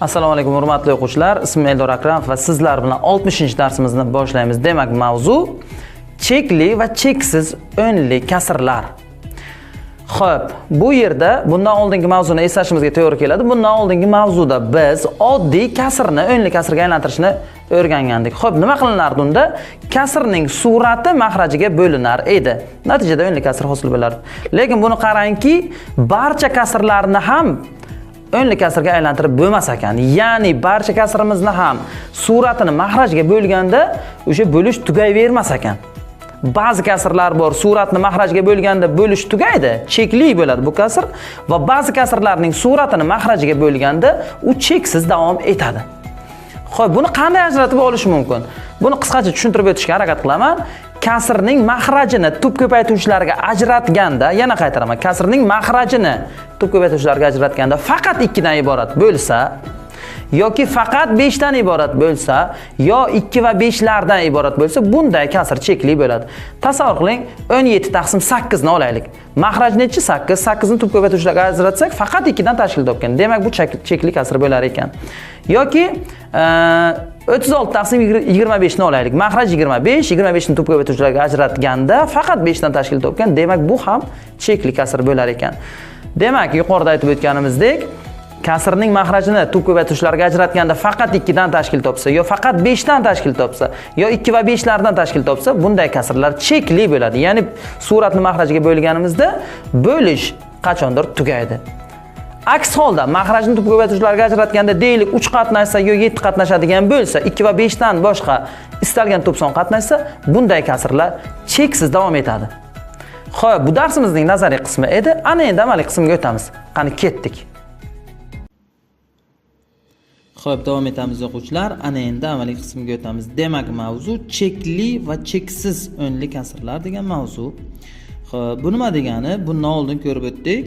Assalomu alaykum hurmatli o'quvchilar. Ismim Eldor Akramov va sizlar bilan 60-darsimizni boshlaymiz. Demak, mavzu chekli va cheksiz o'nli kasrlar. Xo'p, bu yerda bundan oldingi mavzuni eslashimizga to'g'ri keladi. Bundan oldingi mavzuda biz oddiy kasrni o'nli kasrga aylantirishni o'rgangandik. Xo'p, nima qilinardi unda? Kasrning surati mahrajiga bo'linar edi. Natijada o'nli kasr hosil bo'lardi. Lekin buni qarangki, barcha kasrlarni ham o'nli kasrga aylantirib bo'lmas ekan. Ya'ni barcha kasrimizni ham suratini mahrajga bo'lganda o'sha bo'lish tugayvermas ekan. Ba'zi kasrlar bor, suratni mahrajga bo'lganda bo'lish tugaydi, chekli bo'ladi bu kasr va ba'zi kasrlarning suratini mahrajga bo'lganda u cheksiz davom etadi. Xo'p, buni qanday ajratib olish mumkin? Buni qisqacha tushuntirib o'tishga harakat qilaman. Kasrning mahrajini tub ko'paytiruvchilarga ajratganda, yana qaytaraman, kasrning mahrajini tub ko'paytiruvchilarga ajratganda faqat 2 dan iborat bo'lsa yoki faqat 5 dan iborat bo'lsa, yo 2 va 5 lardan iborat bo'lsa, bunday kasr chekli bo'ladi. Tasavvur qiling, 17 taqsim 8 ni olaylik. Mahraj nechi? 8. 8 ni tub ko'paytiruvchilarga ajratsak, faqat 2 dan tashkil topgan. Demak, bu chekli kasr bo'lar ekan. Yoki 36 taqsim 25 ni olaylik. Mahraj 25, 25 ni tub ko'paytiruvchilarga ajratganda faqat 5 dan tashkil topgan. Demak, bu ham chekli kasr bo'lar ekan. Demak, yuqorida aytib o'tganimizdek, kasrning mahrajini tub ko'paytiruvchilarga ajratganda faqat 2 dan tashkil topsa, yo faqat 5 dan tashkil topsa, yo 2 va 5 lardan tashkil topsa, bunday kasrlar chekli bo'ladi. Ya'ni suratni mahrajiga bo'lganimizda bo'lish qachondir tugaydi. Aks holda mahrajni tub ko'paytiruvchilarga ajratganda deylik 3 qatnashsa yo 7 qatnashadigan bo'lsa, 2 va 5 dan boshqa istalgan to'p son qatnashsa, bunday kasrlar cheksiz davom etadi. Xo'p, bu darsimizning nazariy qismi edi. Ana endi amaliy qismga o'tamiz. Qani ketdik. Xo'p, davom etamiz o'quvchilar. Ana endi amaliy qismga o'tamiz. Demak, mavzu chekli va cheksiz o'nli kasrlar degan mavzu. Xo'p, bu nima degani? Bundan oldin ko'rib o'tdik.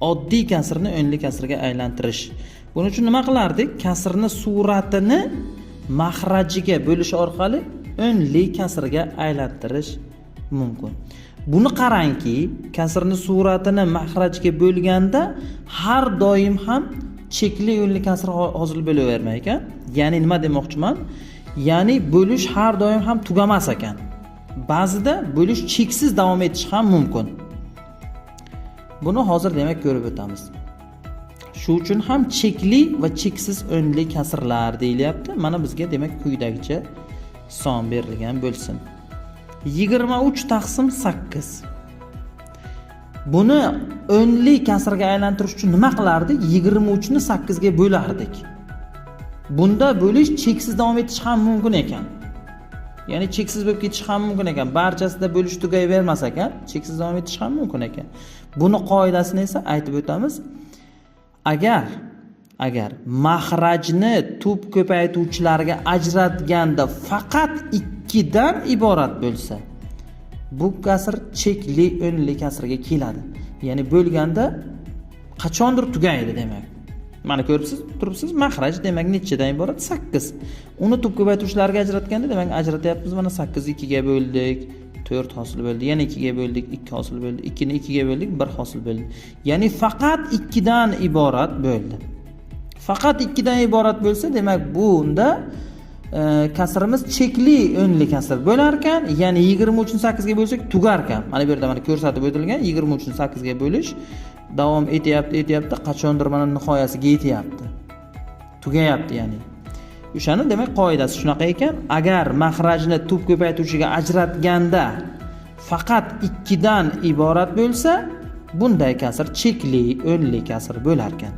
Oddiy kasrni o'nli kasrga aylantirish. Buning uchun nima qilardik? Kasrni suratini mahrajiga bo'lish orqali o'nli kasrga aylantirish mumkin. Buni qarangki, kasrni suratini mahrajga bo'lganda har doim ham chekli o'nli kasr hosil bo'lavermay ekan. Ya'ni nima demoqchiman? Ya'ni bo'lish har doim ham tugamas ekan. Ba'zida bo'lish cheksiz davom etishi ham mumkin. Buni hozir demak ko'rib o'tamiz. Shu uchun ham chekli va cheksiz o'nli kasrlar deyilyapti. Mana bizga demak quyidagicha son berilgan bo'lsin. 23 taqsim 8. Buni o'nli kasrga aylantirish uchun nima qilardik? 23 ni 8 ga bo'lardik. Bunda bo'lish cheksiz davom etishi ham mumkin ekan. Ya'ni cheksiz bo'lib ketishi ham mumkin ekan. Barchasida bo'lish tugayvermas ekan, cheksiz davom etishi ham mumkin ekan. Buni qoidasini esa aytib o'tamiz. Agar mahrajni tub ko'paytiruvchilarga ajratganda faqat 2 dan iborat bo'lsa, bu kasr chekli o'nli kasrga keladi. Ya'ni bo'lganda qachondir tugaydi demak. Mana ko'ribsiz, turibsiz, mahraj demak nechadan iborat? 8. Uni tub ko'paytiruvchilarga ajratganda demak ajratyapmiz. Mana 8 ni 2 ga bo'ldik, 4 hosil bo'ldi. Yana 2 ga bo'ldik, 2 hosil bo'ldi. 2 ni 2 ga bo'ldik, 1 hosil bo'ldi. Ya'ni faqat 2 dan iborat bo'ldi. Faqat 2 dan iborat bo'lsa, demak bunda kasrimiz chekli o'nli kasr bo'lar ekan. Ya'ni 23 ni 8 ga bo'lsak tugar ekan. Mana bu yerda mana ko'rsatib o'tilgan 23 ni 8 ga bo'lish davom etyapti, qachondir mana nihoyasiga yetyapti. Tugayapti ya'ni. O'shani demak qoidasi shunaqa ekan. Agar mahrajni tub ko'paytiruvchiga ajratganda faqat 2 dan iborat bo'lsa, bunday kasr chekli o'nli kasr bo'lar ekan.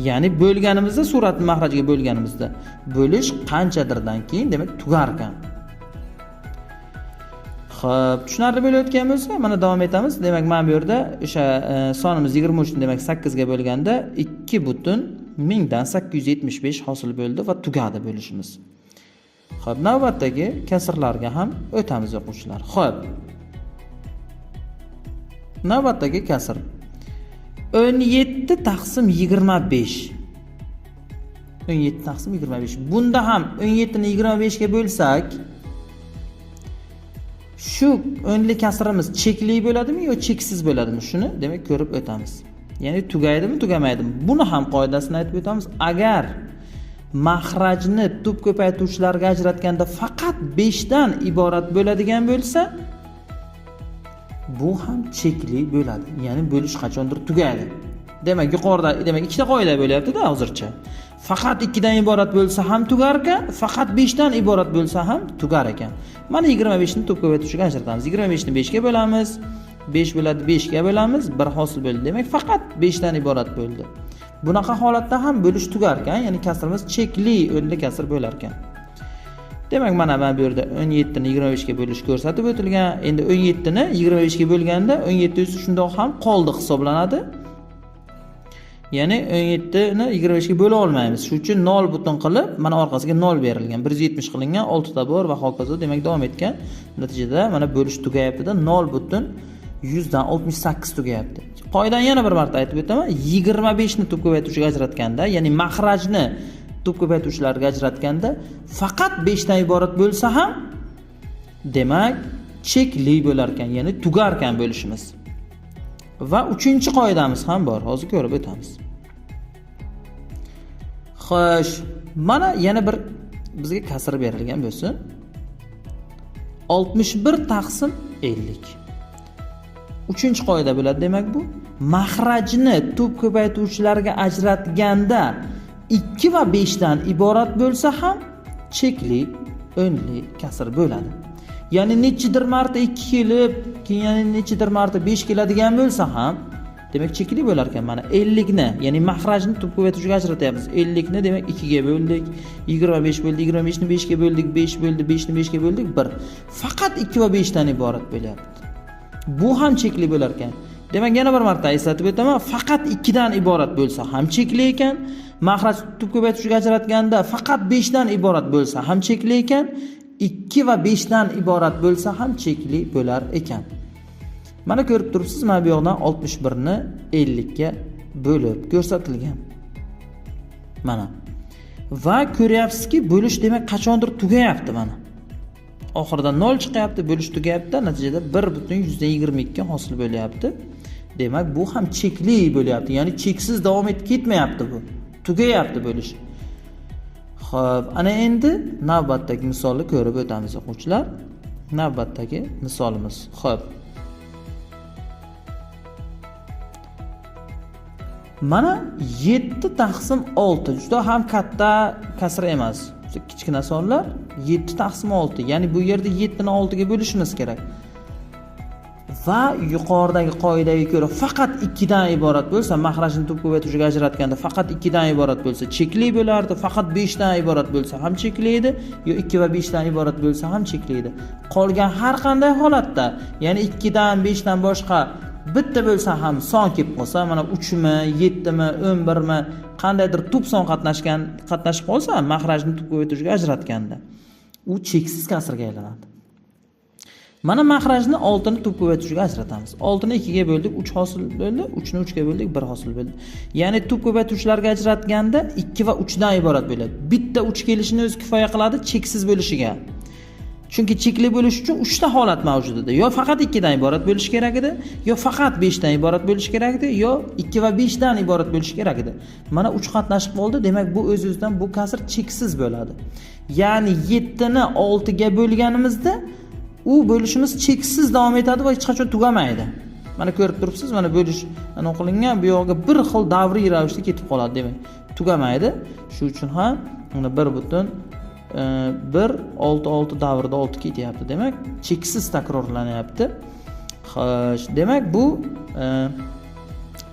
Ya'ni bo'lganimizda, suratni mahrajiga bo'lganimizda bo'lish qanchadirdan keyin demak tugar ekan. Xo'p, tushunarli bo'layotgan bo'lsa, mana davom etamiz. Demak, mana bu yerda o'sha sonimiz 23 ni demak 8 ga bo'lganda 2,1875 hosil bo'ldi va tugadi bo'lishimiz. Xo'p, navbatdagi kasrlarga ham o'tamiz o'quvchilar. Xo'p. Navbatdagi kasr 17 taqsim 25. 17 taqsim 25. Bunda ham 17 ni 25 ga bo'lsak, Shu o'nli kasrimiz chekli bo'ladimi yo cheksiz bo'ladimi? Shuni demak ko'rib o'tamiz. Ya'ni tugaydimi, tugamaydimi? Buni ham qoidasini aytib o'tamiz. Agar mahrajni tub ko'paytiruvchilarga ajratganda faqat 5 dan iborat bo'ladigan bo'lsa, bu ham chekli bo'ladi. Ya'ni bo'lish qachondir tugaydi. Demak, yuqorida ikkita qoida bo'lyapti-da hozircha. Faqat 2 dan iborat bo'lsa ham tugar ekan, faqat 5 dan iborat bo'lsa ham tugar ekan. Mana 25 ni tub ko'paytiruvchiga ajratamiz. 25 ni 5 ga bo'lamiz. 5 bo'ladi 5 ga bo'lamiz, 1 hosil bo'ldi. Demak, faqat 5 dan iborat bo'ldi. Bunaqa holatda ham bo'lish tugar ekan, ya'ni kasrimiz chekli o'nli kasr bo'lar ekan. Demak, mana bu yerda 17 ni 25 ga bo'lish ko'rsatib o'tilgan. Endi 17 ni 25 ga bo'lganda 17 shundoq ham qoldi hisoblanadi. Ya'ni 17 ni 25 ga bo'la olmaymiz. Shuning uchun 0 butun qilib, mana orqasiga 0 berilgan. 170 qilingan, 6 ta bor va hokazo, demak davom etgan. Natijada mana bo'lish tugayapti-da, 0 butun 100 dan 68 tugayapti. Qoidani yana bir marta aytib o'taman. 25 ni tub ko'paytiruvchiga ajratganda, ya'ni mahrajni tub ko'paytiruvchilarga ajratganda faqat 5 dan iborat bo'lsa ham demak chekli bo'lar ekan, ya'ni tugar ekan bo'lishimiz. Va 3-qoidamiz ham bor. Hozir ko'rib o'tamiz. Xo'sh, mana yana bir bizga kasr berilgan bo'lsin. 61 taqsim 50. 3-qoida bo'ladi demak bu. Mahrajni tub ko'paytiruvchilarga ajratganda 2 va 5 dan iborat bo'lsa ham chekli o'nli kasr bo'ladi. Ya'ni nechidir marta 2 kelib, keyin yana nechidir marta 5 keladigan bo'lsa ham demak chekli bo'lar ekan. Mana 50 ni, ya'ni mahrajni tub ko'paytiruvchiga ajratyapmiz. 50 ni demak 2 ga bo'ldik, 25 bo'ldi, 25 ni 5 ga bo'ldik, 5 bo'ldi, 5 ni 5 ga bo'ldik, 1. Faqat 2 va 5 dan iborat bo'lyapti. Bu ham chekli bo'lar ekan. Demak, yana bir marta eslatib o'taman, faqat 2 dan iborat bo'lsa ham chekli ekan. Mahraj tub ko'paytiruvchiga ajratganda faqat 5 dan iborat bo'lsa ham chekli ekan. 2 va 5 dan iborat bo'lsa ham chekli bo'lar ekan. Mana ko'rib turibsiz, mana bu yoqdan 61 ni 50 ga bo'lib ko'rsatilgan. Mana. Va ko'ryapsizki, bo'lish demak qachondir tugayapti mana. Oxirida 0 chiqyapti, bo'lish tugayapti, natijada 1.122 hosil bo'lyapti. Demak, bu ham chekli bo'lyapti, ya'ni cheksiz davom etib ketmayapti bu. Tugayapti bo'lish. Xo'p, ana endi navbatdagi misolni ko'rib o'tamiz o'quvchilar. Navbatdagi misolimiz. Xo'p. Mana 7 taqsim 6 juda ham katta kasr emas. Kichkina sonlar 7 taqsim 6. Ya'ni bu yerda 7 ni 6 ga bo'lishimiz kerak. Va yuqoridagi qoidaga ko'ra faqat 2 dan iborat bo'lsa, mahrajni tub ko'paytiruvchiga ajratganda faqat 2 dan iborat bo'lsa chekli bo'lardi, faqat 5 dan iborat bo'lsa ham chekli edi, yo 2 va 5 dan iborat bo'lsa ham chekli edi. Qolgan har qanday holatda, ya'ni 2 dan 5 dan boshqa bitta bo'lsa ham son kelib qolsa, mana 3 mi, 7 mi, 11 mi, qandaydir tub son qatnashib qolsa, mahrajni tub ko'paytiruvchiga ajratganda u cheksiz kasrga aylanadi. Mana mahrajni 6 ni tub ko'paytiruvchiga ajratamiz. 6 ni 2 ga bo'ldik, 3 hosil bo'ldi, 3 ni 3 ga bo'ldik, 1 hosil bo'ldi. Ya'ni tub ko'paytiruvchilarga ajratganda 2 va 3 dan iborat bo'ladi. Bitta 3 kelishini o'zi kifoya qiladi cheksiz bo'lishiga. Chunki chekli bo'lish uchun 3 ta holat mavjud edi. Yo faqat 2 dan iborat bo'lishi kerak edi, yo faqat 5 dan iborat bo'lishi kerak edi, yo 2 va 5 dan iborat bo'lishi kerak edi. Mana 3 qatnashib qoldi, demak bu o'z-o'zidan bu kasr cheksiz bo'ladi. Ya'ni 7 ni 6 ga bo'lganimizda u bo'lishimiz cheksiz davom etadi va hech qachon tugamaydi. Mana ko'rib turibsiz, mana bo'lish qilingan bu yoqqa bir xil davriy ravishda ketib qoladi, demak tugamaydi. Shuning uchun ham mana 1.6 davrida 6 ketyapti. Demak, cheksiz takrorlanyapti. Xo'sh, demak bu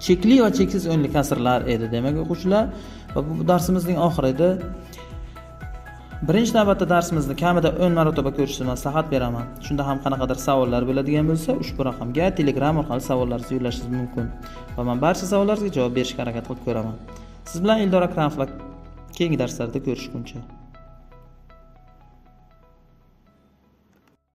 chekli va cheksiz o'nli kasrlar edi, demak o'quvchilar. Va bu darsimizning oxiri edi. Birinchi navbatda darsimizni kamida 10 marotaba ko'rishni maslahat beraman. Shunda ham qanaqadir savollar bo'ladigan bo'lsa, ushbu raqamga Telegram orqali savollaringizni yo'llashingiz mumkin. Va men barcha savollaringizga javob berishga harakat qilib ko'raman. Siz bilan Eldor Akramov, keyingi darslarda ko'rishguncha.